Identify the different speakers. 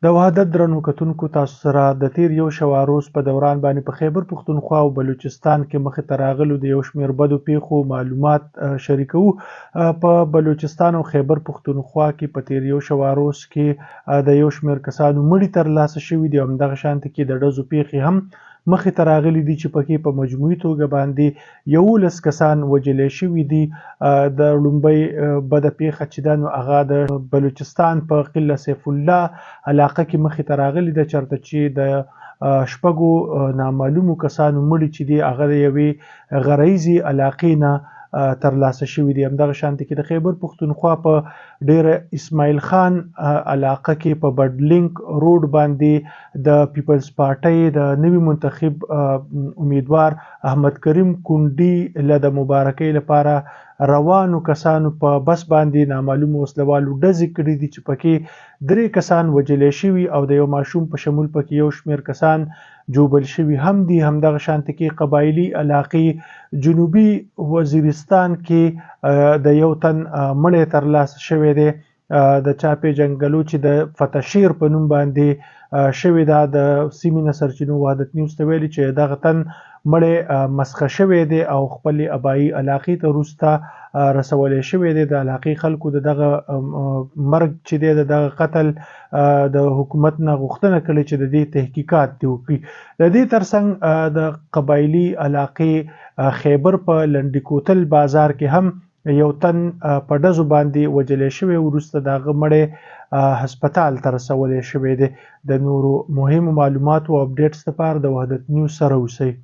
Speaker 1: د وحدت درنو کتونکو تاسو سره د تیر یو شواروز په دوران باندې په خیبر پښتونخوا او بلوچستان کې مخې ته راغلو د یو شمېر بدو پیښو معلومات شریکو. په بلوچستان او خیبر پښتونخوا کې په تیر یو شواروز کې د یو شمېر کسانو مړي ترلاسه شوي دي. همدغه شانتې کې د ډزو پیښې هم مخې ته راغلي دي چې پکې په مجموعي توګه باندې 11 کسان وژل شوي دي. د لومبۍ بده پیښه چې ده نو هغه د بلوچستان په قله سیف الله علاقه کې مخې ته راغلي ده، چېرته چې د شپږو نامعلومو کسانو مړي چې دي هغه د یوې غرایزې علاقې نه ترلاسه شوي دي. همدغه شانتې کې د خیبر پښتونخوا په ډیره اسماعیل خان علاقه کې په بډلینک روډ باندې د پیپلز پارټۍ د نوي منتخب امیدوار احمد کریم کونډي له د مبارکۍ لپاره روانو کسانو په بس باندې نامعلومو وسلوالو ډزې کړي دي چې پکې 3 کسان وژل شوي او د یو ماشوم په شمول پکې یو شمېر کسان جوبل شوي هم دي. همدغه شانتې کې قبایلي علاقې جنوبي وزیرستان کې د یو تن مړی ترلاسه شوی دی. د چاپې جنګلو چې د فتشیر په نوم باندې شوی ده، د سیمې نه سرچینو وحدت نیوز ته ویلي چې دغه تن مړی مسخه شوی دی او خپلې ابایي علاقې ته وروسته رسولی شوی دی. د علاقې خلکو د دغه مرګ چې دی د دغه قتل د حکومت نه غوښتنه کړې چې د دې تحقیقات دې وکړي. د دې ترڅنګ د قبایلي علاقې خیبر په لنډي کوتل بازار کې هم یو تن په ډزو باندې وژلی شوی، وروسته د هغه مړی هسپتال ته رسولی شوی دی. د نورو مهمو معلوماتو او اپډیټس لپاره د وحدت نیوز سره اوسئ.